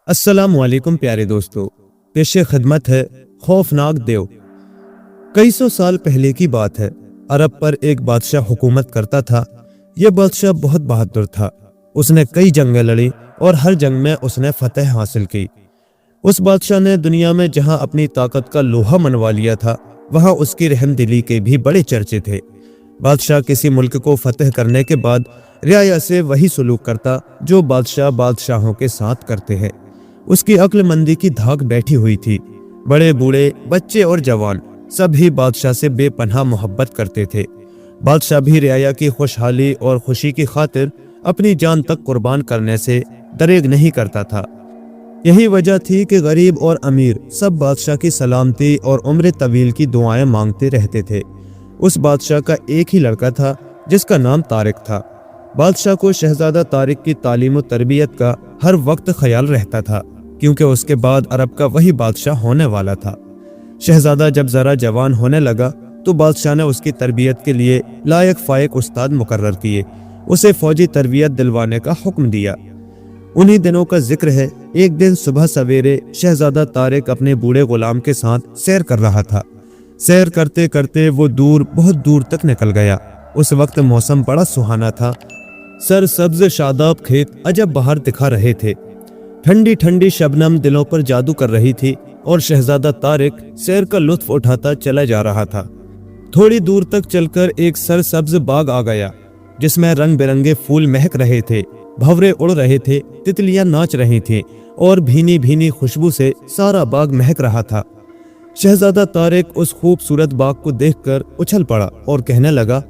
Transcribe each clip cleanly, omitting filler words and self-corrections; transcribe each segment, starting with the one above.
अस्सलामु अलैकुम प्यारे दोस्तों, पेशे खिदमत है खौफनाक देव। कई सौ साल पहले की बात है। अरब पर एक बादशाह हुकूमत करता था। यह बादशाह बहुत बहादुर था। उसने कई जंगें लड़ी और हर जंग में उसने फतह हासिल की। उस बादशाह ने दुनिया में जहां अपनी ताकत का लोहा मनवा लिया था, वहां उसकी रहमदिली के भी बड़े चर्चे थे। बादशाह किसी मुल्क को फतह करने के बाद रियाया से वही सलूक करता जो बादशाह बादशाहों के साथ करते हैं। उसकी अक्लमंदी की धाक बैठी हुई थी। बड़े बूढ़े, बच्चे और जवान सभी बादशाह से बेपनाह मोहब्बत करते थे। बादशाह भी रियाया की खुशहाली और खुशी की खातिर अपनी जान तक कुर्बान करने से दरेग नहीं करता था। यही वजह थी कि गरीब और अमीर सब बादशाह की सलामती और उम्र तवील की दुआएं मांगते रहते थे। उस बादशाह का एक ही लड़का था जिसका नाम तारिक था। बादशाह को शहजादा तारिक की तालीम और तरबियत का हर वक्त ख्याल रहता था, क्योंकि उसके बाद अरब का वही बादशाह होने वाला था। शहजादा जब जरा जवान होने लगा तो बादशाह ने उसकी तरबियत के लिए लायक फायक उस्ताद मुकर्रर किए। उसे फौजी तरबियत दिलवाने का हुक्म दिया। उन्हीं दिनों का जिक्र है। एक दिन सुबह सवेरे शहजादा तारिक अपने बूढ़े गुलाम के साथ सैर कर रहा था। सैर करते करते वो बहुत दूर तक निकल गया। उस वक्त मौसम बड़ा सुहाना था। सरसब्ज शादाब खेत अजब बाहर दिखा रहे थे। ठंडी ठंडी शबनम दिलों पर जादू कर रही थी और शहजादा तारिक सैर का लुत्फ उठाता चला जा रहा था। थोड़ी दूर तक चलकर एक सरसब्ज बाग आ गया, जिसमें रंग बिरंगे फूल महक रहे थे, भंवरे उड़ रहे थे, तितलियां नाच रही थीं और भीनी भीनी खुशबू से सारा बाग महक रहा था। शहजादा तारिक उस खूबसूरत बाग को देखकर उछल पड़ा और कहने लगा,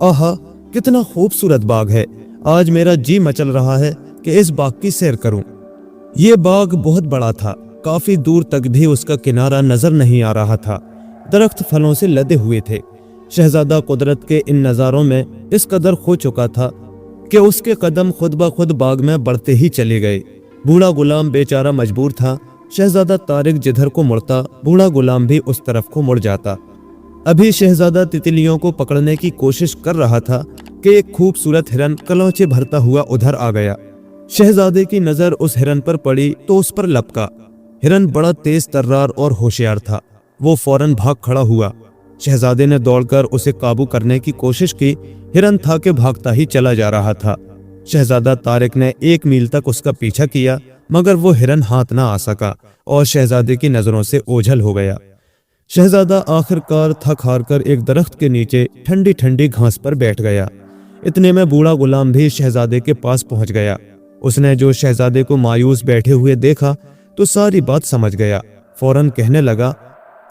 आहा, कितना खूबसूरत बाग है। आज मेरा जी मचल रहा है कि इस बाग की सैर करूं। ये बाग बहुत बड़ा था। काफी दूर तक भी उसका किनारा नजर नहीं आ रहा था। दरख्त फलों से लदे हुए थे। शहजादा कुदरत के इन नज़ारों में इस कदर खो चुका था कि उसके कदम खुद ब खुद बाग में बढ़ते ही चले गए। बूढ़ा गुलाम बेचारा मजबूर था। शहजादा तारिक जिधर को मुड़ता, बूढ़ा गुलाम भी उस तरफ को मुड़ जाता। अभी शहजादा तितलियों को पकड़ने की कोशिश कर रहा था कि एक खूबसूरत हिरन कलौचे भरता हुआ उधर आ गया। शहजादे की नजर उस हिरन पर पड़ी तो उस पर लपका। हिरन बड़ा तेज तर्रार और होशियार था। वो फौरन भाग खड़ा हुआ। शहजादे ने दौड़कर उसे काबू करने की कोशिश की। हिरन था कि भागता ही चला जा रहा था। शहजादा तारिक ने 1 मील तक उसका पीछा किया, मगर वो हिरन हाथ ना आ सका और शहजादे की नजरों से ओझल हो गया। शहजादा आखिरकार थक हार कर एक दरख्त के नीचे ठंडी ठंडी घास पर बैठ गया। इतने में बूढ़ा गुलाम भी शहजादे के पास पहुंच गया। उसने जो शहजादे को मायूस बैठे हुए देखा तो सारी बात समझ गया। फौरन कहने लगा,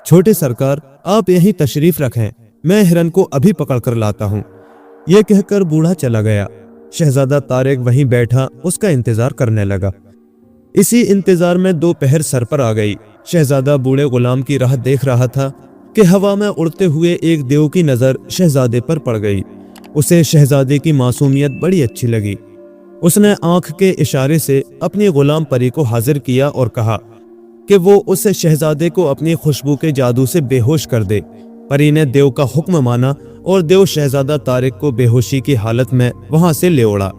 छोटे सरकार, आप यहीं तशरीफ रखें, मैं हिरन को अभी पकड़ कर लाता हूँ। यह कहकर बूढ़ा चला गया। शहजादा तारिक वहीं बैठा उसका इंतजार करने लगा। इसी इंतजार में दोपहर सर पर आ गई। शहजादा बूढ़े गुलाम की राह देख रहा था कि हवा में उड़ते हुए एक देव की नजर शहजादे पर पड़ गई। उसे शहजादे की मासूमियत बड़ी अच्छी लगी। उसने आंख के इशारे से अपनी गुलाम परी को हाजिर किया और कहा कि वो उस शहजादे को अपनी खुशबू के जादू से बेहोश कर दे। परी ने देव का हुक्म माना और देव शहजादा तारिक को बेहोशी की हालत में वहां से ले उड़ा।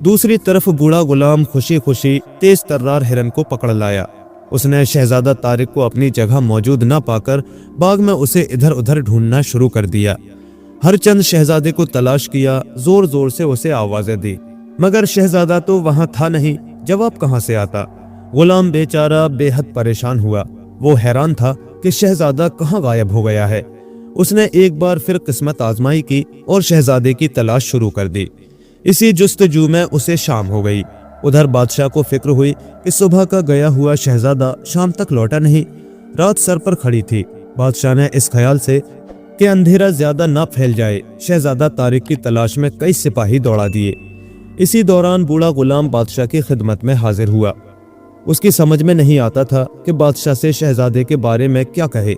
दूसरी तरफ बूढ़ा गुलाम खुशी खुशी तेज तर्रार हिरन को पकड़ लाया। उसने शहजादा तारिक को अपनी जगह मौजूद न पाकर बाग में उसे इधर उधर ढूंढना शुरू कर दिया। हर चंद शहजादे को तलाश किया, जोर जोर से उसे आवाजें दी, मगर शहजादा तो वहां था नहीं। जवाब कहां से आता? गुलाम बेचारा बेहद परेशान हुआ। वो हैरान था कि शहजादा कहां गायब हो गया है। उसने एक बार फिर किस्मत आजमाई की और शहजादे की तलाश शुरू कर दी। इसी जुस्तजू में उसे शाम हो गई। उधर बादशाह को फिक्र हुई कि सुबह का गया हुआ शहजादा शाम तक लौटा नहीं। रात सर पर खड़ी थी। बादशाह ने इस ख्याल से कि अंधेरा ज्यादा ना फैल जाए, शहजादा तारिक की तलाश में कई सिपाही दौड़ा दिए। इसी दौरान बूढ़ा गुलाम बादशाह की खिदमत में हाजिर हुआ। उसकी समझ में नहीं आता था कि बादशाह से शहजादे के बारे में क्या कहे।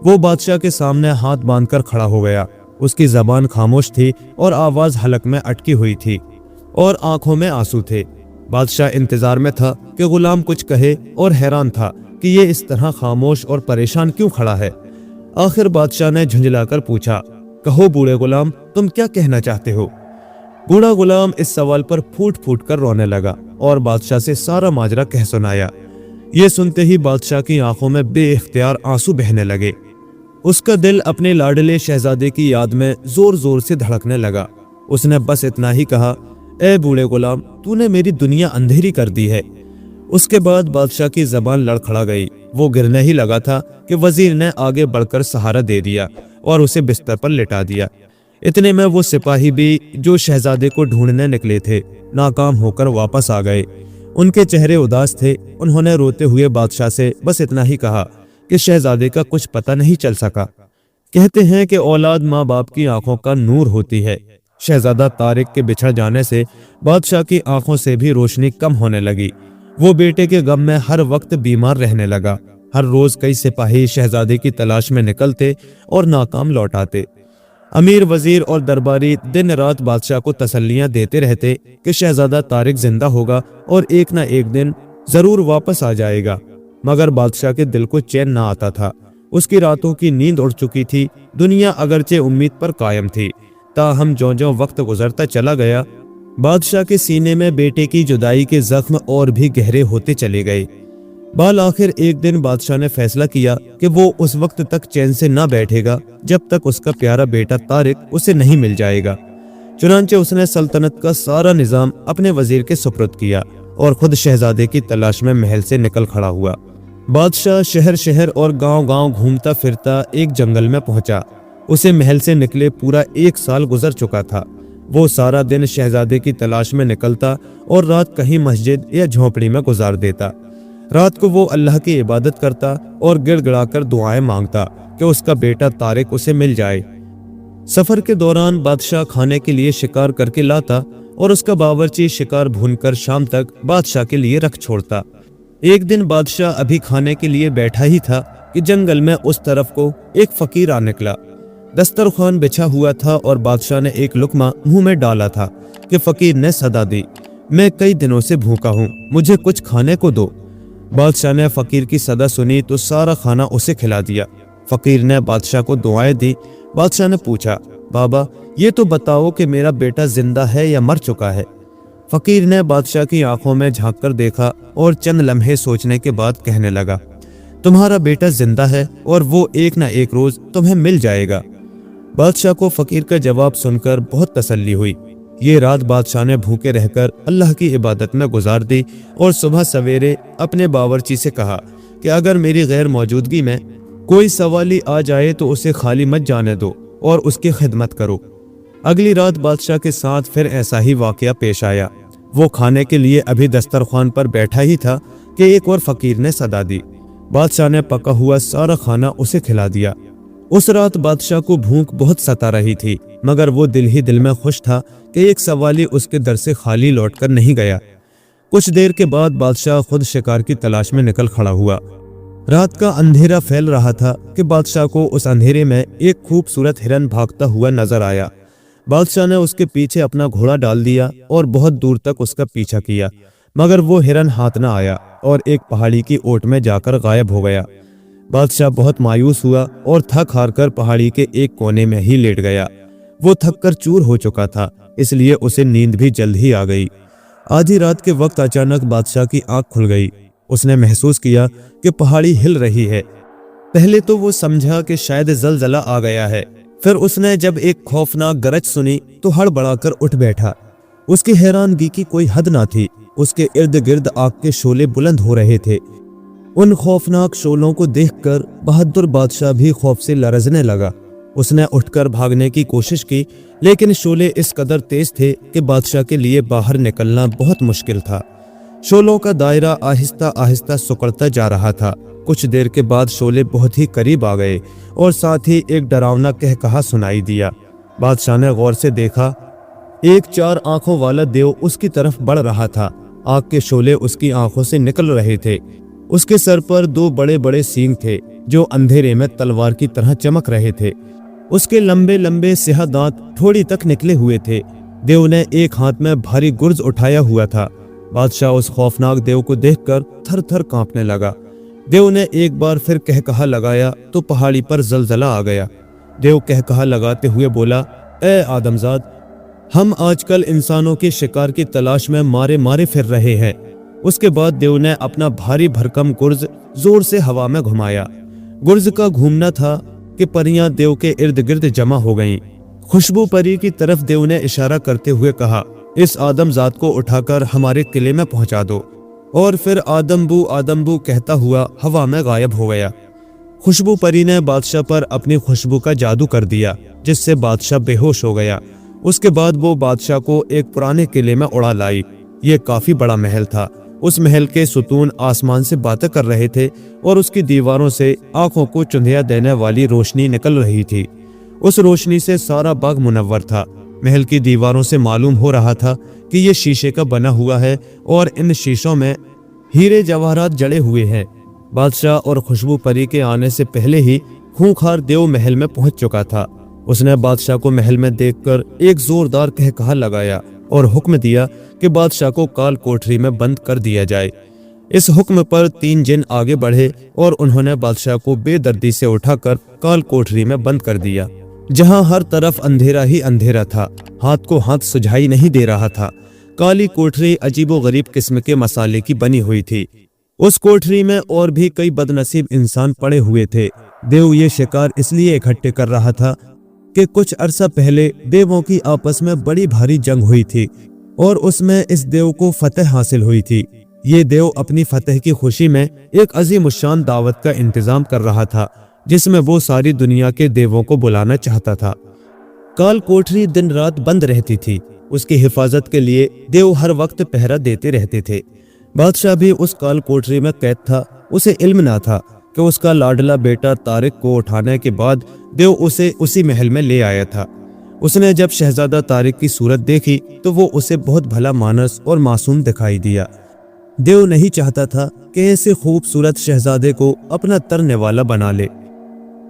वो बादशाह के सामने हाथ बांधकर खड़ा हो गया। उसकी जबान खामोश थी और आवाज हलक में अटकी हुई थी और आंखों में आंसू थे। बादशाह इंतजार में था कि गुलाम कुछ कहे और हैरान था कि ये इस तरह खामोश और परेशान क्यों खड़ा है। आखिर बादशाह ने झुंझलाकर पूछा, कहो बूढ़े गुलाम, तुम क्या कहना चाहते हो? बूढ़ा गुलाम इस सवाल पर फूट फूट कर रोने लगा और बादशाह से सारा माजरा कह सुनाया। ये सुनते ही बादशाह की आंखों में बे इख्तियार आंसू बहने लगे। उसका दिल अपने लाडले शहजादे की याद में जोर जोर से धड़कने लगा। उसने बस इतना ही कहा, ए बूढ़े गुलाम, तूने मेरी दुनिया अंधेरी कर दी है। उसके बाद बादशाह की जबान लड़खड़ा गई। वो गिरने ही लगा था कि वजीर ने आगे बढ़कर सहारा दे दिया और उसे बिस्तर पर लिटा दिया। इतने में वो सिपाही भी जो शहजादे को ढूंढने निकले थे, नाकाम होकर वापस आ गए। उनके चेहरे उदास थे। उन्होंने रोते हुए बादशाह से बस इतना ही कहा कि शहजादे का कुछ पता नहीं चल सका। कहते हैं कि औलाद माँ बाप की आंखों का नूर होती है। शहजादा तारिक के बिछड़ जाने से बादशाह की आंखों से भी रोशनी कम होने लगी। वो बेटे के गम में हर वक्त बीमार रहने लगा। हर रोज कई सिपाही शहजादे की तलाश में निकलते और नाकाम लौट आते। अमीर, वजीर और दरबारी दिन रात बादशाह को तसल्लियां देते रहते कि शहजादा तारिक जिंदा होगा और एक ना एक दिन जरूर वापस आ जाएगा। मगर बादशाह के दिल को चैन ना आता था। उसकी रातों की नींद उड़ चुकी थी। दुनिया अगरचे उम्मीद पर कायम थी, ताहम ज्यों-ज्यों वक्त गुजरता चला गया, बादशाह के सीने में बेटे की जुदाई के जख्म और भी गहरे होते चले गए। बाल आखिर एक दिन बादशाह ने फैसला किया कि वो उस वक्त तक चैन से न बैठेगा जब तक उसका प्यारा बेटा तारिक उसे नहीं मिल जाएगा। चुनांचे उसने सल्तनत का सारा निजाम अपने वजीर के सुपुर्द किया और खुद शहजादे की तलाश में महल से निकल खड़ा हुआ। बादशाह शहर शहर और गांव-गांव घूमता फिरता एक जंगल में पहुंचा। उसे महल से निकले पूरा 1 साल गुजर चुका था। वो सारा दिन शहजादे की तलाश में निकलता और रात कहीं मस्जिद या झोपड़ी में गुजार देता। रात को वो अल्लाह की इबादत करता और गिड़गिड़ाकर दुआएं मांगता कि उसका बेटा तारिक उसे मिल जाए। सफर के दौरान बादशाह खाने के लिए शिकार करके लाता और उसका बावर्ची शिकार भूनकर शाम तक बादशाह के लिए रख छोड़ता। एक दिन बादशाह अभी खाने के लिए बैठा ही था कि जंगल में उस तरफ को एक फकीर आ निकला। दस्तरखान बिछा हुआ था और बादशाह ने एक लुकमा मुंह में डाला था कि फकीर ने सदा दी, मैं कई दिनों से भूखा हूँ, मुझे कुछ खाने को दो। बादशाह ने फकीर की सदा सुनी तो सारा खाना उसे खिला दिया। फकीर ने बादशाह को दुआएं दी। बादशाह ने पूछा, बाबा ये तो बताओ कि मेरा बेटा जिंदा है या मर चुका है। फकीर ने बादशाह की आंखों में झांक कर देखा और चंद लम्हे सोचने के बाद कहने लगा, तुम्हारा बेटा जिंदा है और वो एक ना एक रोज तुम्हें मिल जाएगा। बादशाह को फकीर का जवाब सुनकर बहुत तसल्ली हुई। ये रात बादशाह ने भूखे रहकर अल्लाह की इबादत में गुजार दी और सुबह सवेरे अपने बावर्ची से कहा कि अगर मेरी गैर मौजूदगी में कोई सवाली आ जाए तो उसे खाली मत जाने दो और उसकी खिदमत करो। अगली रात बादशाह के साथ फिर ऐसा ही वाकया पेश आया। वो खाने के लिए अभी दस्तरखान पर बैठा ही था कि एक और फकीर ने सदा दी। बादशाह ने पका हुआ सारा खाना उसे खिला दिया। उस रात बादशाह को भूख बहुत सता रही थी, मगर वो दिल ही दिल में खुश था कि एक सवाली उसके दर से खाली लौटकर नहीं गया। कुछ देर के बाद बादशाह खुद शिकार की तलाश में निकल खड़ा हुआ। रात का अंधेरा फैल रहा था कि बादशाह को उस अंधेरे में एक खूबसूरत हिरन भागता हुआ नजर आया। बादशाह ने उसके पीछे अपना घोड़ा डाल दिया और बहुत दूर तक उसका पीछा किया, मगर वो हिरन हाथ न आया और एक पहाड़ी की ओट में जाकर गायब हो गया। बादशाह बहुत मायूस हुआ और थक हार कर पहाड़ी के एक कोने में ही लेट गया। वो थक कर चूर हो चुका था, इसलिए उसे नींद भी जल्द ही आ गई। आधी रात के वक्त अचानक बादशाह की आंख खुल गई। उसने महसूस किया कि पहाड़ी हिल रही है। पहले तो वो समझा कि शायद ज़लज़ला आ गया है। फिर उसने जब एक खौफनाक गरज सुनी तो हड़बड़ाकर उठ बैठा। उसकी हैरानगी की कोई हद ना थी। उसके इर्द गिर्द आग के शोले बुलंद हो रहे थे। उन खौफनाक शोलों को देखकर बहादुर बादशाह भी खौफ से लरजने लगा। उसने उठकर भागने की कोशिश की, लेकिन शोले इस कदर तेज थे कि बादशाह के लिए बाहर निकलना बहुत मुश्किल था। शोलों का दायरा आहिस्ता आहिस्ता सिकुड़ता जा रहा था। कुछ देर के बाद शोले बहुत ही करीब आ गए और साथ ही एक डरावना कहकहा सुनाई दिया। बादशाह ने गौर से देखा, एक 4 आंखों वाला देव उसकी तरफ बढ़ रहा था। आग के शोले उसकी आंखों से निकल रहे थे। उसके सर पर 2 बड़े बड़े सींग थे जो अंधेरे में तलवार की तरह चमक रहे थे। उसके लंबे लंबे सिहा दांत थोड़ी तक निकले हुए थे। देव ने एक हाथ में भारी गुर्ज उठाया हुआ था। बादशाह उस खौफनाक देव को देखकर थर थर कांपने लगा। देव ने एक बार फिर कहकहा लगाया तो पहाड़ी पर ज़लज़ला आ गया। देव कहकहा लगाते हुए बोला, ए आदमजाद, हम आजकल इंसानों के शिकार की तलाश में मारे मारे फिर रहे हैं। اس کے بعد دیو نے اپنا بھاری بھرکم گرز زور سے ہوا میں گھمایا۔ گرز کا گھومنا تھا کہ پریاں دیو کے ارد گرد جمع ہو گئیں۔ خوشبو پری کی طرف دیو نے اشارہ کرتے ہوئے کہا، اس آدم ذات کو اٹھا کر ہمارے قلعے میں پہنچا دو، اور پھر آدم بو کہتا ہوا ہوا میں غائب ہو گیا۔ خوشبو پری نے بادشاہ پر اپنی خوشبو کا جادو کر دیا، جس سے بادشاہ بے ہوش ہو گیا۔ اس کے بعد وہ بادشاہ کو ایک پرانے قلعے میں اڑا لائی۔ یہ کافی بڑا محل تھا۔ اس محل کے ستون آسمان سے باتیں کر رہے تھے اور اس کی دیواروں سے آنکھوں کو چندھیا دینے والی روشنی نکل رہی تھی۔ اس روشنی سے سارا باغ منور تھا۔ محل کی دیواروں سے معلوم ہو رہا تھا کہ یہ شیشے کا بنا ہوا ہے اور ان شیشوں میں ہیرے جواہرات جڑے ہوئے ہیں۔ بادشاہ اور خوشبو پری کے آنے سے پہلے ہی خونخوار دیو محل میں پہنچ چکا تھا۔ اس نے بادشاہ کو محل میں دیکھ کر ایک زوردار قہقہا لگایا اور حکم دیا کہ بادشاہ کو کال کوٹری میں بند کر دیا جائے۔ اس حکم پر 3 جن آگے بڑھے اور انہوں نے بادشاہ کو بے دردی سے اٹھا کر کال کوٹری میں بند کر دیا، جہاں ہر طرف اندھیرا ہی اندھیرا تھا۔ ہاتھ کو ہاتھ سجھائی نہیں دے رہا تھا۔ کالی کوٹری عجیب و غریب قسم کے مسالے کی بنی ہوئی تھی۔ اس کوٹری میں اور بھی کئی بدنصیب انسان پڑے ہوئے تھے۔ دیو یہ شکار اس لیے اکٹھے کر رہا تھا کہ کچھ عرصہ پہلے دیووں کی آپس میں بڑی بھاری جنگ ہوئی تھی اور اس میں اس دیو کو فتح حاصل ہوئی تھی۔ یہ دیو اپنی فتح کی خوشی میں ایک عظیم الشان دعوت کا انتظام کر رہا تھا، جس میں وہ ساری دنیا کے دیووں کو بلانا چاہتا تھا۔ کال کوٹری دن رات بند رہتی تھی۔ اس کی حفاظت کے لیے دیو ہر وقت پہرا دیتے رہتے تھے۔ بادشاہ بھی اس کال کوٹری میں قید تھا۔ اسے علم نہ تھا کہ اس کا لاڈلا بیٹا طارق کو اٹھانے کے بعد دیو اسے اسی محل میں لے آیا تھا۔ اس نے جب شہزادہ طارق کی صورت دیکھی تو وہ اسے بہت بھلا مانس اور معصوم دکھائی دیا۔ دیو نہیں چاہتا تھا کہ ایسے خوبصورت شہزادے کو اپنا ترنے والا بنا لے۔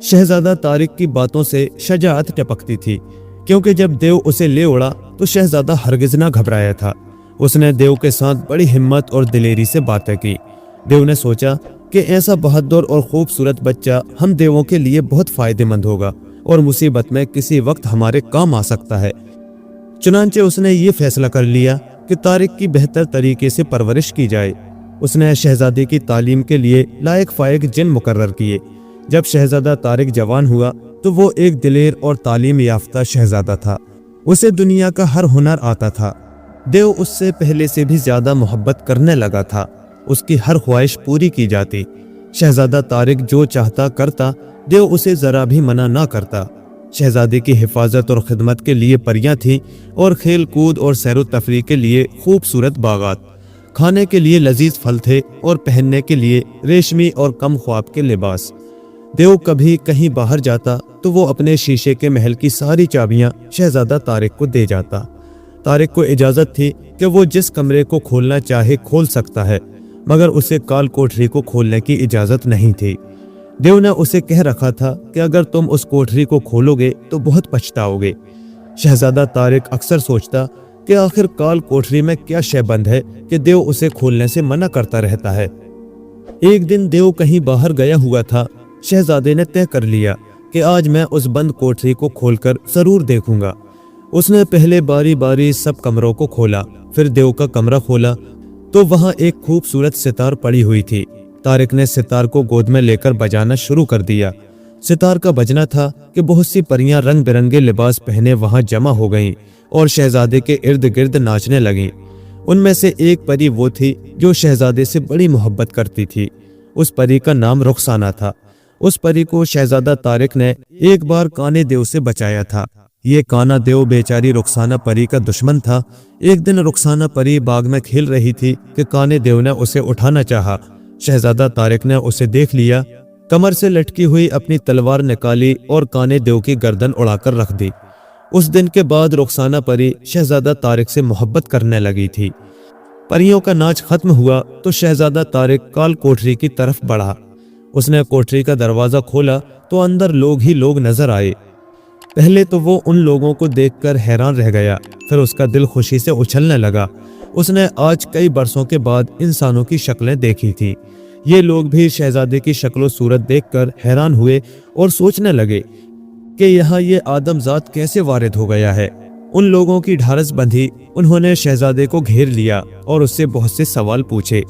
شہزادہ طارق کی باتوں سے شجاعت ٹپکتی تھی، کیونکہ جب دیو اسے لے اڑا تو شہزادہ ہرگز نہ گھبرایا تھا۔ اس نے دیو کے ساتھ بڑی ہمت اور دلیری سے باتیں کی۔ دیو نے سوچا کہ ایسا بہادر اور خوبصورت بچہ ہم دیووں کے لیے بہت فائدہ مند ہوگا اور مصیبت میں کسی وقت ہمارے کام آ سکتا ہے۔ چنانچہ اس نے یہ فیصلہ کر لیا کہ طارق کی بہتر طریقے سے پرورش کی جائے۔ اس نے شہزادے کی تعلیم کے لیے لائق فائق جن مقرر کیے۔ جب شہزادہ طارق جوان ہوا تو وہ ایک دلیر اور تعلیم یافتہ شہزادہ تھا۔ اسے دنیا کا ہر ہنر آتا تھا۔ دیو اس سے پہلے سے بھی زیادہ محبت کرنے لگا تھا۔ اس کی ہر خواہش پوری کی جاتی۔ شہزادہ طارق جو چاہتا کرتا، دیو اسے ذرا بھی منع نہ کرتا۔ شہزادے کی حفاظت اور خدمت کے لیے پریاں تھیں اور کھیل کود اور سیر و تفریح کے لیے خوبصورت باغات، کھانے کے لیے لذیذ پھل تھے اور پہننے کے لیے ریشمی اور کم خواب کے لباس۔ دیو کبھی کہیں باہر جاتا تو وہ اپنے شیشے کے محل کی ساری چابیاں شہزادہ طارق کو دے جاتا۔ طارق کو اجازت تھی کہ وہ جس کمرے کو کھولنا چاہے کھول سکتا ہے، مگر اسے کال کوٹری کو کھولنے کی اجازت نہیں تھی۔ دیو نے اسے کہہ رکھا تھا کہ اگر تم اس کوٹری کو کھولو گے تو بہت پچھتاؤ گے۔ شہزادہ طارق اکثر سوچتا کہ آخر کال کوٹری میں کیا شے بند ہے کہ دیو اسے کھولنے سے منع کرتا رہتا ہے۔ ایک دن دیو کہیں باہر گیا ہوا تھا۔ شہزادے نے طے کر لیا کہ آج میں اس بند کوٹری کو کھول کر ضرور دیکھوں گا۔ اس نے پہلے باری باری سب کمروں کو کھولا، پھر دیو کا کمرہ کھولا تو وہاں ایک خوبصورت ستار پڑی ہوئی تھی۔ طارق نے ستار کو گود میں لے کر بجانا شروع کر دیا۔ ستار کا بجنا تھا کہ بہت سی پریاں رنگ برنگے لباس پہنے وہاں جمع ہو گئیں اور شہزادے کے ارد گرد ناچنے لگیں۔ ان میں سے ایک پری وہ تھی جو شہزادے سے بڑی محبت کرتی تھی۔ اس پری کا نام رخسانہ تھا۔ اس پری کو شہزادہ طارق نے ایک بار کانے دیو سے بچایا تھا۔ یہ کانا دیو بیچاری رخسانہ پری کا دشمن تھا۔ ایک دن رخسانہ پری باغ میں کھیل رہی تھی کہ کانے دیو نے اسے اٹھانا چاہا۔ شہزادہ طارق نے اسے دیکھ لیا، کمر سے لٹکی ہوئی اپنی تلوار نکالی اور کانے دیو کی گردن اڑا کر رکھ دی۔ اس دن کے بعد رخسانہ پری شہزادہ طارق سے محبت کرنے لگی تھی۔ پریوں کا ناچ ختم ہوا تو شہزادہ طارق کال کوٹری کی طرف بڑھا۔ اس نے کوٹری کا دروازہ کھولا تو اندر لوگ ہی لوگ نظر آئے۔ پہلے تو وہ ان لوگوں کو دیکھ کر حیران رہ گیا، پھر اس کا دل خوشی سے اچھلنے لگا۔ اس نے آج کئی برسوں کے بعد انسانوں کی شکلیں دیکھی تھی۔ یہ لوگ بھی شہزادے کی شکل و صورت دیکھ کر حیران ہوئے اور سوچنے لگے کہ یہاں یہ آدم ذات کیسے وارد ہو گیا ہے۔ उन लोगों की ढारस बंधी। उन्होंने शहजादे को घेर लिया और उससे बहुत से सवाल पूछे।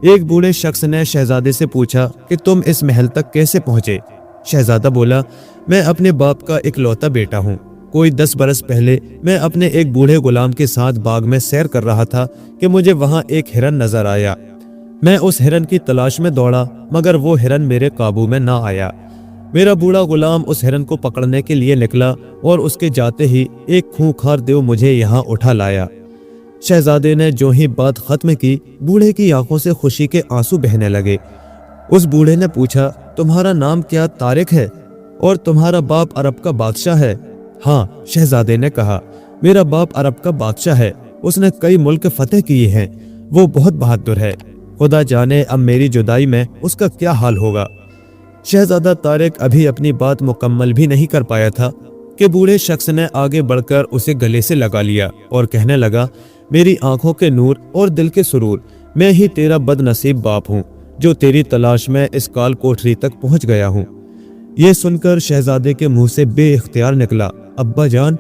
एक बूढ़े शख्स ने शहजादे से पूछा कि तुम इस महल तक कैसे पहुंचे। शहजादा बोला, मैं अपने बाप का इकलौता बेटा हूँ। कोई 10 बरस पहले मैं अपने एक बूढ़े गुलाम के साथ बाग में सैर कर रहा था कि मुझे वहां एक हिरन नजर आया। मैं उस हिरन की तलाश में दौड़ा, मगर वो हिरन मेरे काबू में ना आया। मेरा बूढ़ा गुलाम उस हिरन को पकड़ने के लिए निकला और उसके जाते ही एक खूंखार देव मुझे यहाँ उठा लाया। शहजादे ने जो ही बात खत्म की, बूढ़े की आंखों से खुशी के आंसू बहने लगे। उस बूढ़े ने पूछा, तुम्हारा नाम क्या तारिक है और तुम्हारा बाप अरब का बादशाह है? हाँ, शहजादे ने कहा, मेरा बाप अरब का बादशाह है। उसने कई मुल्क फतेह किए हैं। वो बहुत बहादुर है। खुदा जाने अब मेरी जुदाई में उसका क्या हाल होगा। शहजादा तारिक अभी अपनी बात मुकम्मल भी नहीं कर पाया था कि बूढ़े शख्स ने आगे बढ़कर उसे गले से लगा लिया और कहने लगा, मेरी आंखों के नूर और दिल के सुरूर, मैं ही तेरा बदनसीब बाप हूँ जो तेरी तलाश में इस काल कोठरी तक पहुँच गया हूँ। ये सुनकर शहजादे के मुंह से बेइख्तियार निकला, अब्बा जान।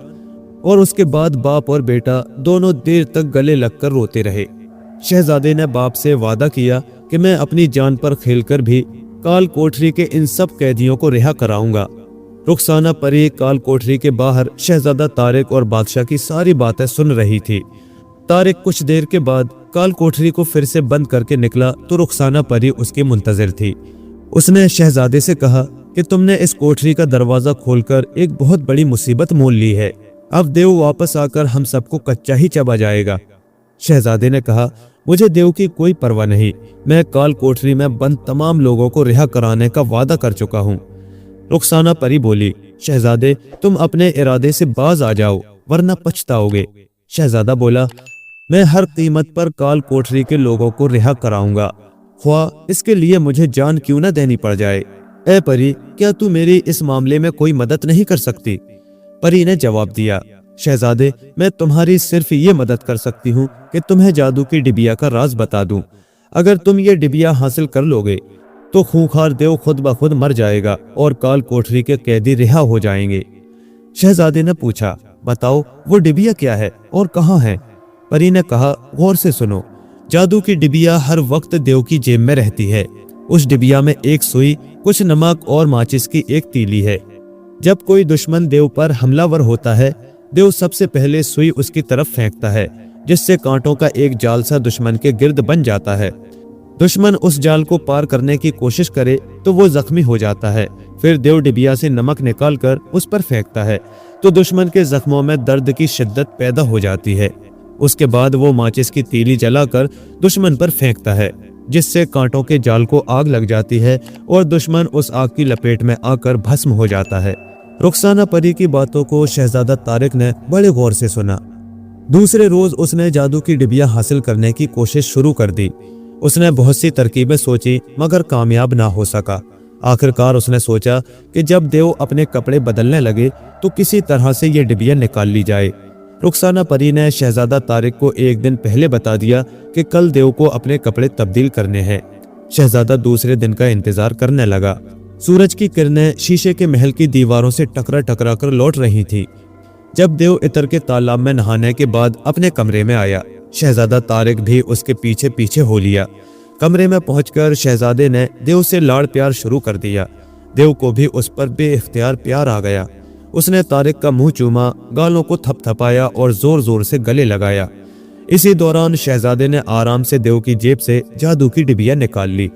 और उसके बाद बाप और बेटा दोनों देर तक गले लगकर रोते रहे। शहजादे ने बाप से वादा किया कि मैं अपनी जान पर खेलकर भी काल कोठरी के इन सब कैदियों को रिहा कराऊंगा। रुखसाना परी काल कोठरी के बाहर शहजादा तारिक और बादशाह की सारी बातें सुन रही थी। तारिक कुछ देर के बाद काल कोठरी को फिर से बंद करके निकला तो रुखसाना परी उसकी मुंतजिर थी। उसने शहजादे से कहा कि तुमने इस कोठरी का दरवाजा खोलकर एक बहुत बड़ी मुसीबत मोल ली है। अब देव वापस आकर हम सबको कच्चा ही चबा जाएगा। शहजादे ने कहा, मुझे देव की कोई परवाह नहीं। मैं काल कोठरी में बंद तमाम लोगों को रिहा कराने का वादा कर चुका हूँ। रुखसाना परी बोली, शहजादे तुम अपने इरादे से बाज आ जाओ वरना पछताओगे। शहजादा बोला, मैं हर कीमत पर काल कोठरी के लोगों को रिहा कराऊंगा, ख्वाह इसके लिए मुझे जान क्यों न देनी पड़ जाए। ए परी, क्या तू मेरी इस मामले में कोई मदद नहीं कर सकती? परी ने जवाब दिया, शहजादे मैं तुम्हारी सिर्फ ये मदद कर सकती हूँ कि तुम्हें जादू की डिबिया का राज बता दूं। अगर तुम ये डिबिया हासिल कर लोगे तो खूंखार देव खुद ब खुद मर जाएगा और काल कोठरी के कैदी रिहा हो जाएंगे। शहजादे ने पूछा, बताओ वो डिबिया क्या है और कहाँ है? परी ने कहा, गौर से सुनो। जादू की डिबिया हर वक्त देव की जेब में रहती है। उस डिबिया में एक सुई, कुछ नमक और माचिस की एक तीली है। जब कोई दुश्मन देव पर हमलावर होता है, देव सबसे पहले सुई उसकी तरफ फेंकता है, जिससे कांटों का एक जाल सा दुश्मन के गिर्द बन जाता है। दुश्मन उस जाल को पार करने की कोशिश करे तो वो जख्मी हो जाता है। फिर देव डिबिया से नमक निकालकर उस पर फेंकता है तो दुश्मन के जख्मों में दर्द की शिद्दत पैदा हो जाती है। उसके बाद वो माचिस की तीली जलाकर दुश्मन पर फेंकता है, जिससे कांटों के जाल को आग लग जाती है और दुश्मन उस आग की लपेट में आकर भस्म हो जाता है। रुखसाना परी की बातों को शहजादा तारिक ने बड़े गौर से सुना। दूसरे रोज उसने जादू की डिबिया हासिल करने की कोशिश शुरू कर दी। उसने बहुत सी तरकीबें सोची मगर कामयाब ना हो सका। आखिरकार उसने सोचा कि जब देव अपने कपड़े बदलने लगे तो किसी तरह से ये डिबिया निकाल ली जाए। रुखसाना परी ने शहजादा तारिक को एक दिन पहले बता दिया कि कल देव को अपने कपड़े तब्दील करने हैं। शहजादा दूसरे दिन का इंतजार करने लगा। सूरज की किरणें शीशे के महल की दीवारों से टकरा टकरा कर लौट रही थी। जब देव इतर के तालाब में नहाने के बाद अपने कमरे में आया, शहजादा तारिक भी उसके पीछे पीछे हो लिया। कमरे में पहुंचकर शहजादे ने देव से लाड़ प्यार शुरू कर दिया। देव को भी उस पर बेइख्तियार प्यार आ गया। उसने तारिक का मुंह चूमा, गालों को थपथपाया और जोर जोर से गले लगाया। इसी दौरान शहजादे ने आराम से देव की जेब से जादू की डिबिया निकाल ली।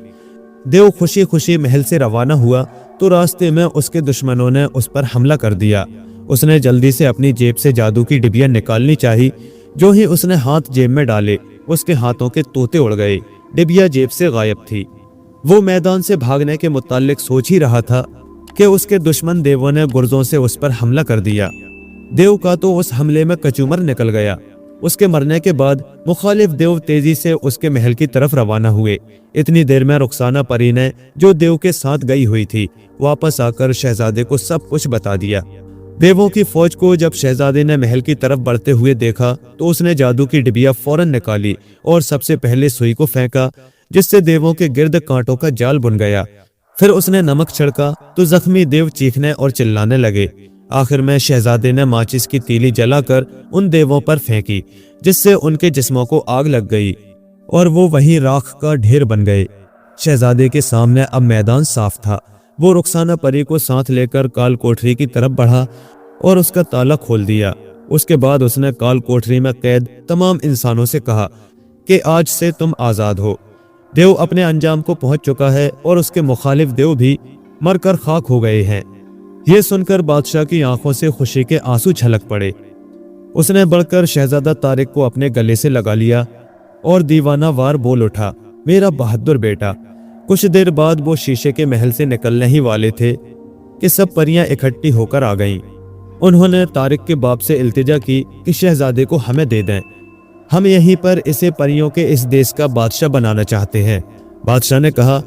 देव खुशी खुशी महल से रवाना हुआ तो रास्ते में उसके दुश्मनों ने उस पर हमला कर दिया। उसने जल्दी से अपनी जेब से जादू की डिबिया निकालनी चाही। जो ही उसने हाथ जेब में डाले, उसके हाथों के तोते उड़ गए। डिबिया जेब से गायब थी। वो मैदान से भागने के मुताल्लिक सोच ही रहा था कि उसके दुश्मन देवों ने गुर्जों से उस पर हमला कर दिया। देव का तो उस हमले में कचूमर निकल गया। उसके मरने के बाद मुखालिफ देव तेजी से उसके महल की तरफ रवाना हुए। इतनी देर में रुखसाना परी ने, जो देव के साथ गई हुई थी, वापस आकर शहजादे को सब कुछ बता दिया। देवों की फौज को जब शहजादे ने महल की तरफ बढ़ते हुए देखा तो उसने जादू की डिबिया फौरन निकाली और सबसे पहले सुई को फेंका, जिससे देवों के गिर्द कांटों का जाल बुन गया। फिर उसने नमक छिड़का तो जख्मी देव चीखने और चिल्लाने लगे। आखिर में शहजादे ने माचिस की तीली जलाकर उन देवों पर फेंकी, जिससे उनके जिस्मों को आग लग गई और वो वहीं राख का ढेर बन गए। शहजादे के सामने अब मैदान साफ था। वो रुखसाना परी को साथ लेकर काल कोठरी की तरफ बढ़ा और उसका ताला खोल दिया। उसके बाद उसने काल कोठरी में कैद तमाम इंसानों से कहा कि आज से तुम आज़ाद हो। देव अपने अंजाम को पहुंच चुका है और उसके मुखालिफ देव भी मरकर खाक हो गए हैं। ये सुनकर बादशाह की आंखों से खुशी के आंसू छलक पड़े। उसने बढ़कर शहजादा तारिक को अपने गले से लगा लिया और दीवाना वार बोल उठा, मेरा बहादुर बेटा। कुछ देर बाद वो शीशे के महल से निकलने ही वाले थे कि सब परियां इकट्ठी होकर आ गईं। उन्होंने तारिक के बाप से इल्तिजा की कि शहजादे को हमें दे दें, हम यहीं पर इसे परियों के इस देश का बादशाह बनाना चाहते हैं। बादशाह ने कहा,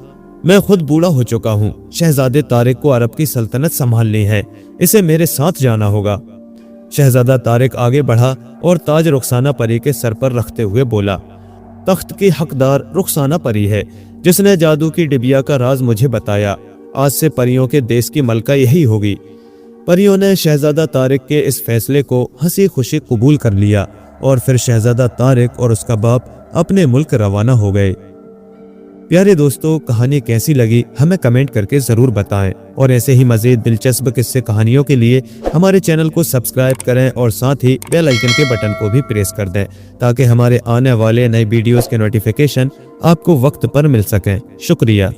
मैं खुद बूढ़ा हो चुका हूँ, शहजादे तारिक को अरब की सल्तनत संभालनी है, इसे मेरे साथ जाना होगा। शहजादा तारिक आगे बढ़ा और ताज रुखसाना परी के सर पर रखते हुए बोला, तख्त की हकदार रुखसाना परी है, जिसने जादू की डिबिया का राज मुझे बताया। आज से परियों के देश की मलका यही होगी। परियों ने शहजादा तारिक के इस फैसले को हंसी खुशी कबूल कर लिया और फिर शहजादा तारिक और उसका बाप अपने मुल्क रवाना हो गए। प्यारे दोस्तों, कहानी कैसी लगी हमें कमेंट करके ज़रूर बताएं और ऐसे ही मज़ीद दिलचस्प किस्से कहानियों के लिए हमारे चैनल को सब्सक्राइब करें और साथ ही बेल आइकन के बटन को भी प्रेस कर दें ताकि हमारे आने वाले नए वीडियोस के नोटिफिकेशन आपको वक्त पर मिल सकें। शुक्रिया।